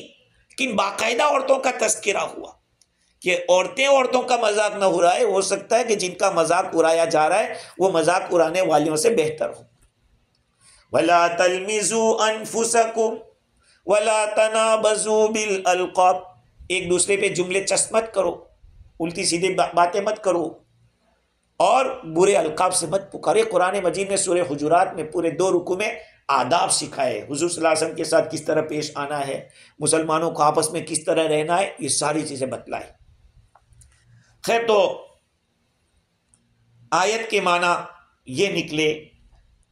لیکن باقاعدہ عورتوں کا تذکرہ ہوا کہ عورتیں عورتوں کا مذاق نہ اڑائے، ہو سکتا ہے کہ جن کا مذاق اڑایا جا رہا ہے وہ مذاق اڑانے والیوں سے بہتر ہو۔ وَلَا تَلْمِزُوا أَنفُسَكُمْ وَلَا تَنَابَزُوا بِالْأَلْقَابِ، ایک دوسرے پہ جملے چسپ مت کرو، الٹی سیدھی باتیں مت کرو، اور برے القاب سے مت پکارے۔ قرآن مجید میں سورہ حجرات میں پورے 2 رکوع میں آداب سکھائے، حضور صلی اللہ علیہ وسلم کے ساتھ کس طرح پیش آنا ہے، مسلمانوں کو آپس میں کس طرح رہنا ہے، یہ ساری چیزیں بتلائی۔ خیر، تو آیت کے معنی یہ نکلے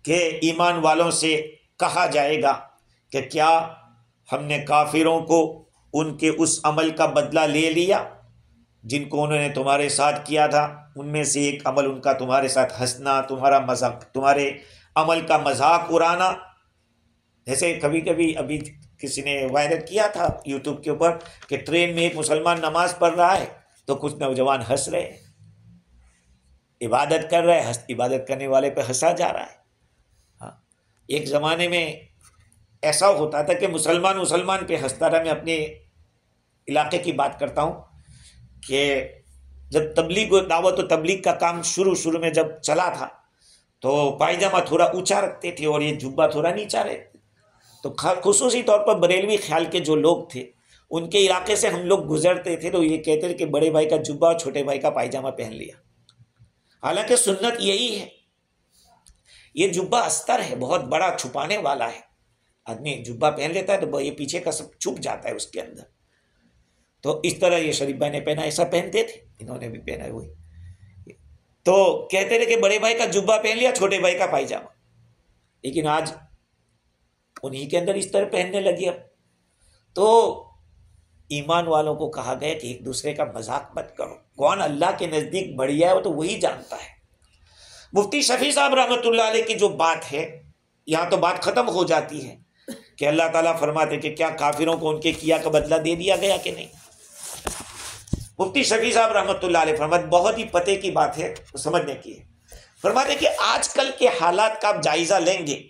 کہ ایمان والوں سے کہا جائے گا کہ کیا ہم نے کافروں کو ان کے اس عمل کا بدلہ لے لیا جن کو انہوں نے تمہارے ساتھ کیا تھا ان میں سے ایک عمل ان کا تمہارے ساتھ ہنسنا، تمہارا مذاق، تمہارے عمل کا مذاق اڑانا. جیسے کبھی کبھی ابھی کسی نے وائرل کیا تھا یوٹیوب کے اوپر کہ ٹرین میں ایک مسلمان نماز پڑھ رہا ہے تو کچھ نوجوان ہنس رہے ہیں، عبادت کر رہے ہیں، عبادت کرنے والے پہ ہنسا جا رہا ہے. ہاں، ایک زمانے میں ایسا ہوتا تھا کہ مسلمان پہ ہنستا رہا. میں اپنے علاقے کی بات کرتا ہوں کہ جب تبلیغ و دعوت و تبلیغ کا کام شروع میں جب چلا تھا تو پائجامہ تھوڑا اونچا رکھتے تھے اور یہ جبہ تھوڑا نیچا رہتے. تو خصوصی طور پر بریلوی خیال کے جو لوگ تھے ان کے علاقے سے ہم لوگ گزرتے تھے تو یہ کہتے تھے کہ بڑے بھائی کا جبہ اور چھوٹے بھائی کا پائجامہ پہن لیا. حالانکہ سنت یہی ہے. یہ جبہ استر ہے، بہت بڑا چھپانے والا ہے. آدمی جبہ پہن لیتا ہے تو یہ پیچھے کا سب چھپ جاتا ہے اس کے اندر. تو اس طرح یہ شریف بھائی نے پہنا، ایسا پہنتے تھے، انہوں نے بھی پہنا ہے وہی. تو کہتے تھے کہ بڑے بھائی کا جبہ پہن لیا، چھوٹے بھائی کا پائجامہ. لیکن آج انہی کے اندر اس طرح پہننے لگی. اب تو ایمان والوں کو کہا گیا کہ ایک دوسرے کا مذاق مت کرو. کون اللہ کے نزدیک بڑھیا ہے وہ تو وہی جانتا ہے. مفتی شفیع صاحب رحمۃ اللہ علیہ کی جو بات ہے یہاں تو بات ختم ہو جاتی ہے کہ اللہ تعالیٰ فرماتے کہ کیا کافروں کو ان کے کیا کا بدلہ دے دیا گیا کہ نہیں. مفتی شفیع صاحب رحمۃ اللہ علیہ فرماتے، بہت ہی پتے کی بات ہے سمجھنے کی ہے. فرماتے کہ آج کل کے حالات کا آپ جائزہ لیں گے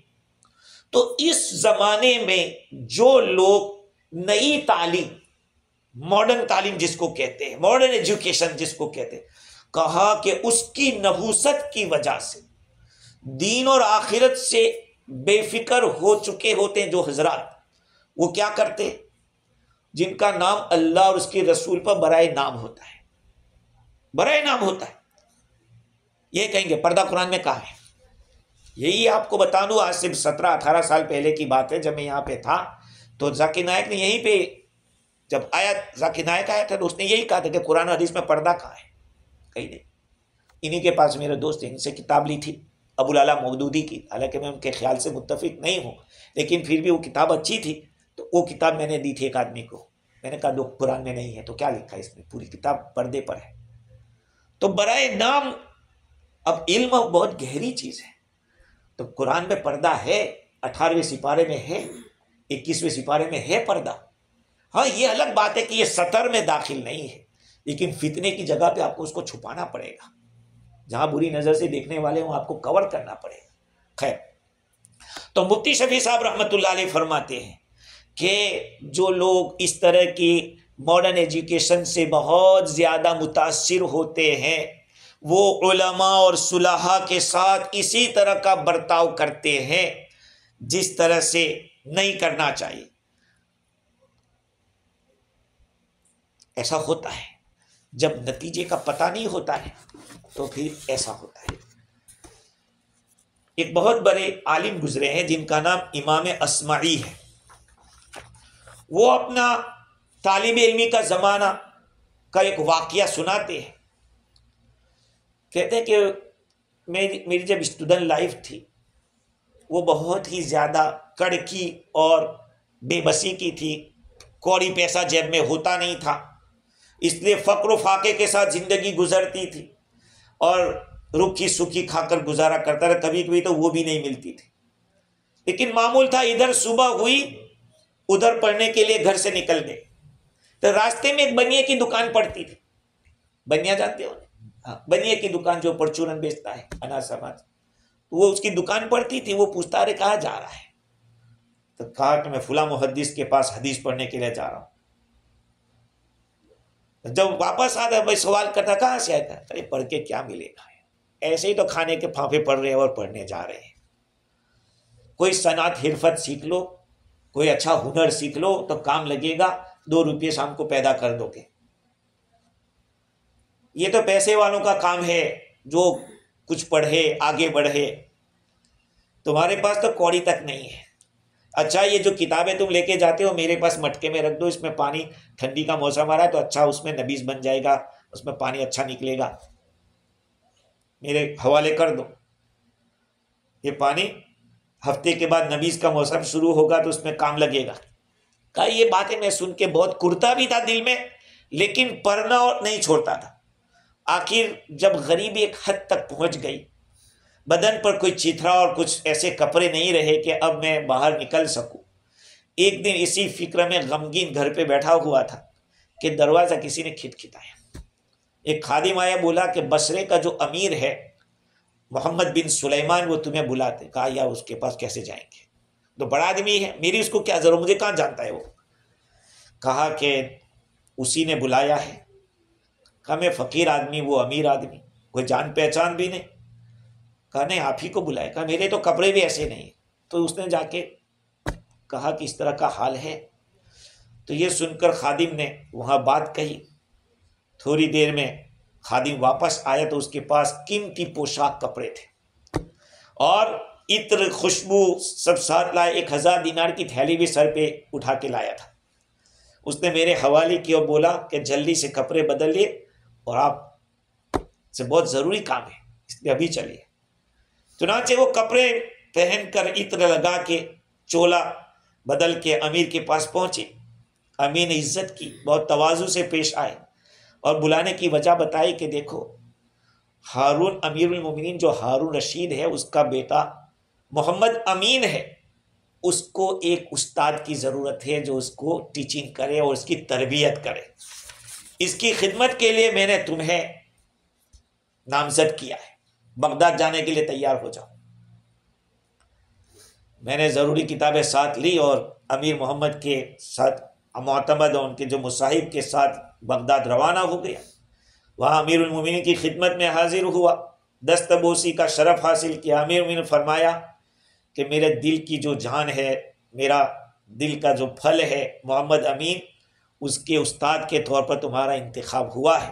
تو اس زمانے میں جو لوگ نئی تعلیم، ماڈرن تعلیم جس کو کہتے ہیں، ماڈرن ایجوکیشن جس کو کہتے ہیں، کہا کہ اس کی نحوست کی وجہ سے دین اور آخرت سے بے فکر ہو چکے ہوتے ہیں جو حضرات، وہ کیا کرتے، جن کا نام اللہ اور اس کے رسول پر برائے نام ہوتا ہے، برائے نام ہوتا ہے، یہ کہیں گے پردہ قرآن میں کہا ہے. یہی آپ کو بتا دوں، آج سے 17-18 سال پہلے کی بات ہے، جب میں یہاں پہ تھا تو ذاکر نائک نے یہیں پہ جب آیا، ذاکر نائک آیا تھا تو اس نے یہی کہا تھا کہ قرآن و حدیث میں پردہ کہاں ہے، کہیں نہیں. انہی کے پاس میرے دوست ان سے کتاب لی تھی ابو العلا مودودی کی. حالانکہ میں ان کے خیال سے متفق نہیں ہوں لیکن پھر بھی وہ کتاب اچھی تھی تو وہ کتاب میں نے دی تھی ایک آدمی کو. میں نے کہا دو قرآن میں نہیں ہے تو کیا لکھا ہے اس میں، پوری کتاب پردے پر ہے. تو برائے نام، اب علم بہت گہری چیز ہے. تو قرآن میں پردہ ہے، 18ویں سپارے میں ہے، 21ویں سپارے میں ہے پردہ. ہاں یہ الگ بات ہے کہ یہ سطر میں داخل نہیں ہے، لیکن فتنے کی جگہ پہ آپ کو اس کو چھپانا پڑے گا. جہاں بری نظر سے دیکھنے والے ہوں آپ کو کور کرنا پڑے گا. خیر، تو مفتی شفیع صاحب رحمۃ اللہ علیہ فرماتے ہیں کہ جو لوگ اس طرح کی ماڈرن ایجوکیشن سے بہت زیادہ متاثر ہوتے ہیں وہ علماء اور صلحاء کے ساتھ اسی طرح کا برتاؤ کرتے ہیں جس طرح سے نہیں کرنا چاہیے. ایسا ہوتا ہے جب نتیجے کا پتہ نہیں ہوتا ہے تو پھر ایسا ہوتا ہے. ایک بہت بڑے عالم گزرے ہیں جن کا نام امام اصمعی ہے. وہ اپنا طالب علمی کا زمانہ کا ایک واقعہ سناتے ہیں. کہتے ہیں کہ میری جب اسٹوڈنٹ لائف تھی وہ بہت ہی زیادہ کڑکی اور بے بسی کی تھی. کوڑی پیسہ جیب میں ہوتا نہیں تھا، اس لیے فقر و فاقے کے ساتھ زندگی گزرتی تھی اور رکھی سکھی کھا کر گزارا کرتا رہا. کبھی کبھی تو وہ بھی نہیں ملتی تھی، لیکن معمول تھا ادھر صبح ہوئی ادھر پڑھنے کے لیے گھر سے نکل گئے تو راستے میں ایک بنیے کی دکان پڑتی تھی. بنیا جانتے ہو؟ بنیے کی دکان جو پرچورن بیچتا ہے اناج سماج، وہ اس کی دکان پڑتی تھی. وہ پوچھتا رہے کہاں جا رہا ہے؟ تو کہا کہ میں فلاں محدث کے پاس حدیث پڑھنے کے لیے جا رہا ہوں. جب واپس آتا بھائی سوال کرتا کہاں سے آیا تھا؟ ارے پڑھ کے کیا ملے گا، ایسے ہی تو کھانے کے پھانپے پڑھ رہے ہیں اور پڑھنے جا رہے ہیں. کوئی صنعت حرفت سیکھ لو، کوئی اچھا ہنر سیکھ لو تو کام لگے گا، 2 روپے شام کو پیدا کر دو گے. یہ تو پیسے والوں کا کام ہے جو کچھ پڑھے آگے بڑھے. تمہارے پاس تو کوڑی تک نہیں ہے. اچھا یہ جو کتابیں تم لے کے جاتے ہو میرے پاس مٹکے میں رکھ دو، اس میں پانی، ٹھنڈی کا موسم آ رہا ہے تو اچھا اس میں نبیذ بن جائے گا، اس میں پانی اچھا نکلے گا، میرے حوالے کر دو. یہ پانی ہفتے کے بعد نبیذ کا موسم شروع ہوگا تو اس میں کام لگے گا. کہا یہ باتیں میں سن کے بہت کرتا بھی تھا دل میں لیکن پڑھنا نہیں چھوڑتا تھا۔ آخر جب غریبی ایک حد تک پہنچ گئی، بدن پر کوئی چتھرا اور کچھ ایسے کپڑے نہیں رہے کہ اب میں باہر نکل سکوں، ایک دن اسی فکر میں غمگین گھر پہ بیٹھا ہوا تھا کہ دروازہ کسی نے کھٹکھٹایا۔ ایک خادم آیا، بولا کہ بصرے کا جو امیر ہے محمد بن سلیمان، وہ تمہیں بلاتے۔ کہا یا اس کے پاس کیسے جائیں گے، تو بڑا آدمی ہے، میری اس کو کیا ضرورت، مجھے کہاں جانتا ہے وہ۔ کہا کہ اسی نے بلایا ہے۔ کہا میں فقیر آدمی، وہ امیر آدمی، کوئی جان پہچان بھی نہیں۔ کہا نہیں، آپ ہی کو بلایا۔ کہا میرے تو کپڑے بھی ایسے نہیں۔ تو اس نے جا کے کہا کہ اس طرح کا حال ہے۔ تو یہ سن کر خادم نے وہاں بات کہی۔ تھوڑی دیر میں خادم واپس آیا تو اس کے پاس قیمتی پوشاک کپڑے تھے اور عطر، خوشبو سب ساتھ لائے۔ 1000 دینار کی تھیلی بھی سر پہ اٹھا کے لایا تھا۔ اس نے میرے حوالے کی اور بولا کہ جلدی سے کپڑے بدل لیے اور آپ سے بہت ضروری کام ہے، اس لیے ابھی چلیے۔ چنانچہ وہ کپڑے پہن کر عطر لگا کے چولا بدل کے امیر کے پاس پہنچے۔ امیر نے عزت کی، بہت تواضع سے پیش آئے اور بلانے کی وجہ بتائی کہ دیکھو ہارون، امیر المومنین جو ہارون رشید ہے اس کا بیٹا محمد امین ہے، اس کو ایک استاد کی ضرورت ہے جو اس کو ٹیچنگ کرے اور اس کی تربیت کرے۔ اس کی خدمت کے لیے میں نے تمہیں نامزد کیا ہے، بغداد جانے کے لیے تیار ہو جاؤ۔ میں نے ضروری کتابیں ساتھ لی اور امیر محمد کے ساتھ معتمد اور ان کے جو مصاحب کے ساتھ بغداد روانہ ہو گیا۔ وہاں امیر المومنین کی خدمت میں حاضر ہوا، دستبوسی کا شرف حاصل کیا۔ امیر المومنین نے فرمایا کہ میرے دل کی جو جان ہے، میرا دل کا جو پھل ہے محمد امین، اس کے استاد کے طور پر تمہارا انتخاب ہوا ہے،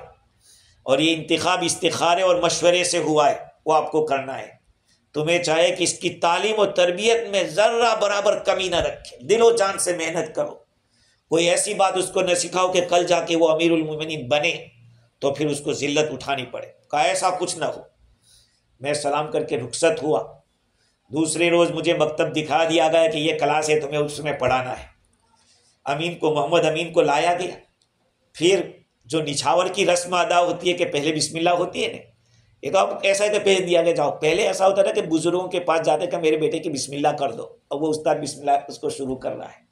اور یہ انتخاب استخارے اور مشورے سے ہوا ہے، وہ آپ کو کرنا ہے۔ تمہیں چاہے کہ اس کی تعلیم و تربیت میں ذرہ برابر کمی نہ رکھے، دل و جان سے محنت کرو، کوئی ایسی بات اس کو نہ سکھاؤ کہ کل جا کے وہ امیر المومنین بنے تو پھر اس کو ذلت اٹھانی پڑے۔ کہا ایسا کچھ نہ ہو۔ میں سلام کر کے رخصت ہوا۔ دوسرے روز مجھے مکتب دکھا دیا گیا کہ یہ کلاس ہے، تمہیں اس میں پڑھانا ہے۔ محمد امین کو لایا گیا۔ پھر جو نچھاور کی رسم ادا ہوتی ہے کہ پہلے بسم اللہ ہوتی ہے نا، یہ تو آپ ایسا ہے کہ پہلے دیا گیا جاؤ۔ پہلے ایسا ہوتا تھا کہ بزرگوں کے پاس جاتے کہ میرے بیٹے کی بسم اللہ کر دو، اب وہ استاد بسم اللہ اس کو شروع کر رہا ہے۔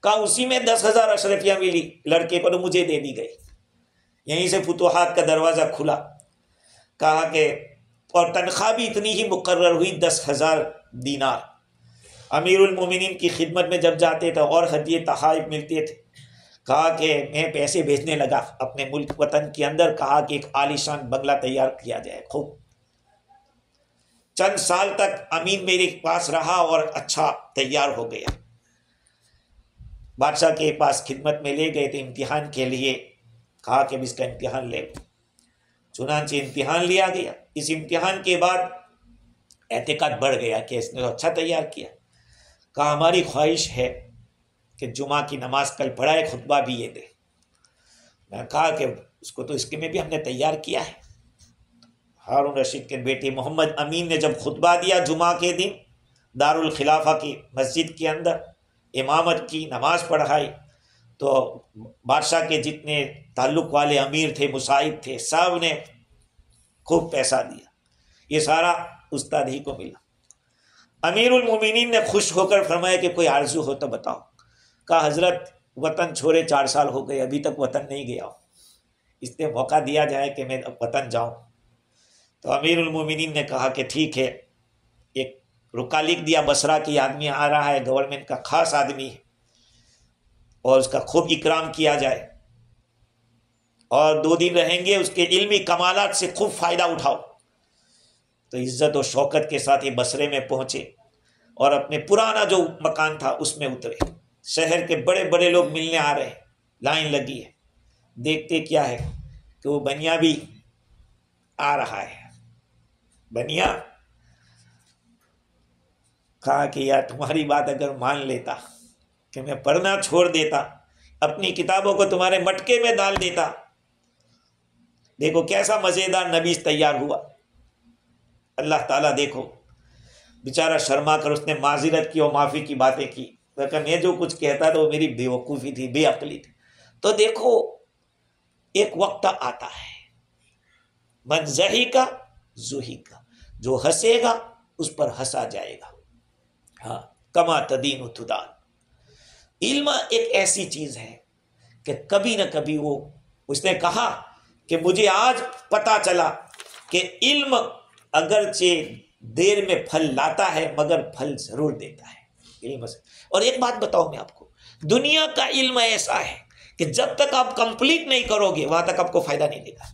کہا اسی میں 10,000 اشرفیاں ملی لڑکے کو، تو مجھے دے دی گئی۔ یہیں سے فتوحات کا دروازہ کھلا۔ کہا کہ اور تنخواہ بھی اتنی ہی مقرر ہوئی، 10,000 دینار۔ امیر المومنین کی خدمت میں جب جاتے تھے اور ہدیے تحائف ملتے تھے۔ کہا کہ میں پیسے بھیجنے لگا اپنے ملک وطن کے اندر۔ کہا کہ ایک عالیشان بنگلہ تیار کیا جائے۔ خوب چند سال تک امین میرے پاس رہا اور اچھا تیار ہو گیا۔ بادشاہ کے پاس خدمت میں لے گئے تو امتحان کے لیے کہا کہ اب اس کا امتحان لے لو۔ چنانچہ امتحان لیا گیا۔ اس امتحان کے بعد اعتقاد بڑھ گیا کہ اس نے تو اچھا تیار کیا۔ کہا ہماری خواہش ہے کہ جمعہ کی نماز کل پڑھائے، خطبہ بھی یہ دے۔ میں نے کہا کہ اس کو تو اس کے میں بھی ہم نے تیار کیا ہے۔ ہارون رشید کے بیٹے محمد امین نے جب خطبہ دیا جمعہ کے دن دارالخلافہ کی مسجد کے اندر، امامت کی، نماز پڑھائی، تو بادشاہ کے جتنے تعلق والے امیر تھے، مصاحب تھے، سب نے خوب پیسہ دیا۔ یہ سارا استاد ہی کو ملا۔ امیر المومنین نے خوش ہو کر فرمایا کہ کوئی آرزو ہو تو بتاؤ۔ کہا حضرت وطن چھوڑے 4 سال ہو گئے، ابھی تک وطن نہیں گیا ہوں، اس لیے موقع دیا جائے کہ میں وطن جاؤں۔ تو امیر المومنین نے کہا کہ ٹھیک ہے، ایک رکا لکھ دیا، بصرہ کی آدمی آ رہا ہے، گورنمنٹ کا خاص آدمی ہے، اور اس کا خوب اکرام کیا جائے، اور 2 دن رہیں گے، اس کے علمی کمالات سے خوب فائدہ اٹھاؤ۔ تو عزت و شوکت کے ساتھ یہ بصرے میں پہنچے اور اپنے پرانا جو مکان تھا اس میں اترے۔ شہر کے بڑے بڑے لوگ ملنے آ رہے ہیں، لائن لگی ہے۔ دیکھتے کیا ہے کہ وہ بنیا بھی آ رہا ہے۔ بنیا کہا کہ یار تمہاری بات اگر مان لیتا کہ میں پڑھنا چھوڑ دیتا، اپنی کتابوں کو تمہارے مٹکے میں ڈال دیتا۔ دیکھو کیسا مزیدار نبیس تیار ہوا۔ اللہ تعالیٰ دیکھو بیچارہ شرما کر اس نے معذرت کی اور معافی کی باتیں کی، کہ میں جو کچھ کہتا تھا وہ میری بے وقوفی تھی، بے عقلی تھی۔ تو دیکھو ایک وقت آتا ہے، من ضحک ضحک، جو ہنسے گا اس پر ہنسا جائے گا. ہاں، کما تدین تدان. علم ایک ایسی چیز ہے کہ کبھی نہ کبھی اس نے کہا کہ مجھے آج پتا چلا کہ علم اگرچہ دیر میں پھل لاتا ہے مگر پھل ضرور دیتا ہے علم سے. اور ایک بات بتاؤں میں آپ کو، دنیا کا علم ایسا ہے کہ جب تک آپ کمپلیٹ نہیں کرو گے وہاں تک آپ کو فائدہ نہیں دے گا.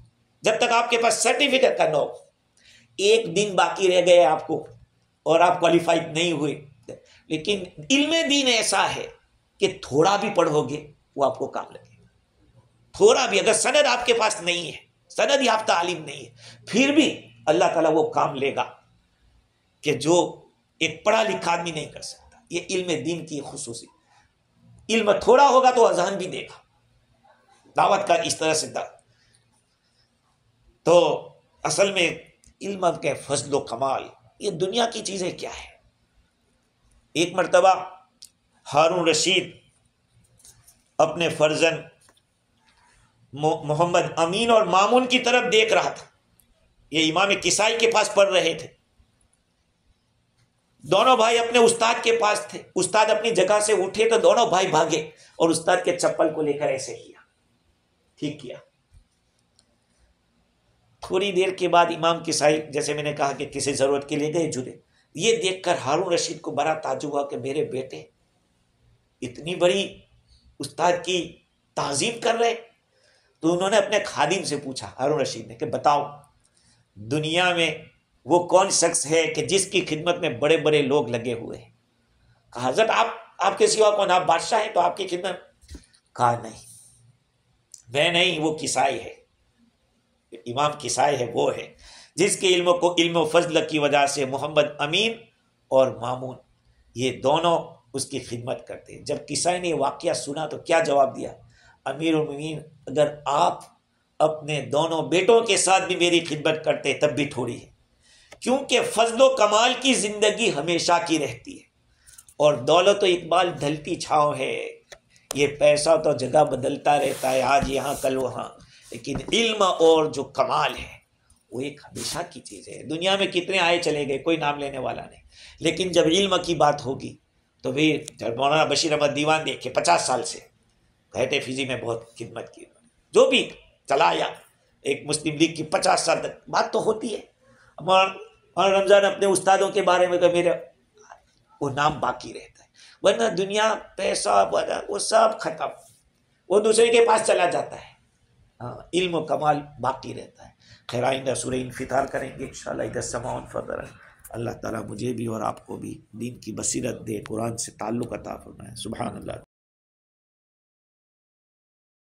جب تک آپ کے پاس سرٹیفکیٹ کا نہ ہو، ایک دن باقی رہ گئے آپ کو اور آپ کوالیفائڈ نہیں ہوئے. لیکن علم دین ایسا ہے کہ تھوڑا بھی پڑھو گے وہ آپ کو کام لگے گا. تھوڑا بھی، اگر سند آپ کے پاس نہیں ہے، سند یافتہ عالم نہیں ہے، پھر بھی اللہ تعالیٰ وہ کام لے گا کہ جو ایک پڑھا لکھا آدمی نہیں کر سکتا. یہ علم دین کی خصوصی. علم تھوڑا ہوگا تو اذان بھی دے گا، دعوت کا اس طرح سے تو اصل میں علم کے فضل و کمال، یہ دنیا کی چیزیں کیا ہے. ایک مرتبہ ہارون رشید اپنے فرزند محمد امین اور مامون کی طرف دیکھ رہا تھا. یہ امام کسائی کے پاس پڑھ رہے تھے. دونوں بھائی اپنے استاد کے پاس تھے. استاد اپنی جگہ سے اٹھے تو دونوں بھائی بھاگے اور استاد کے چپل کو لے کر ایسے کیا، ٹھیک کیا. تھوڑی دیر کے بعد امام کسائی، جیسے میں نے کہا کہ کسی ضرورت کے لیے گئے، جڑے. یہ دیکھ کر ہارون رشید کو بڑا تعجب ہوا کہ میرے بیٹے اتنی بڑی استاد کی تعظیم کر رہے. تو انہوں نے اپنے خادم سے پوچھا، ہارون رشید نے، کہ بتاؤ دنیا میں وہ کون شخص ہے کہ جس کی خدمت میں بڑے بڑے لوگ لگے ہوئے ہیں؟ کہا حضرت آپ کے سوا کون؟ آپ بادشاہ ہیں تو آپ کی خدمت؟ کہا نہیں، میں نہیں، وہ کسائی ہے، امام کسائی ہے، وہ ہے جس کے علم و فضل کی وجہ سے محمد امین اور مامون یہ دونوں اس کی خدمت کرتے ہیں. جب کسائی نے یہ واقعہ سنا تو کیا جواب دیا؟ امیر المومنین، اگر آپ اپنے دونوں بیٹوں کے ساتھ بھی میری خدمت کرتے تب بھی تھوڑی ہے، کیونکہ فضل و کمال کی زندگی ہمیشہ کی رہتی ہے اور دولت و اقبال ڈھلتی چھاؤں ہے. یہ پیسہ تو جگہ بدلتا رہتا ہے، آج یہاں کل وہاں، لیکن علم اور جو کمال ہے وہ ایک ہمیشہ کی چیز ہے. دنیا میں کتنے آئے چلے گئے، کوئی نام لینے والا نہیں، لیکن جب علم کی بات ہوگی تو پھر مولانا بشیر احمد دیوان دیکھے 50 سال سے گھیٹے فیضی میں بہت خدمت کی، جو بھی چلایا ایک مسلم لیگ کی 50 سال تک بات تو ہوتی ہے. مولانا رمضان اپنے استادوں کے بارے میں کہ میرے وہ نام باقی رہتا ہے، ورنہ دنیا پیسہ وہ سب ختم، وہ دوسرے کے پاس چلا جاتا ہے. ہاں، علم و کمال باقی رہتا ہے. خیر آئندہ سورہ انفطار کریں گے انشاءاللہ. اذا السماء انفطرت. اللہ تعالیٰ مجھے بھی اور آپ کو بھی دین کی بصیرت دے، قرآن سے تعلق عطا فرمائے. سبحان اللہ.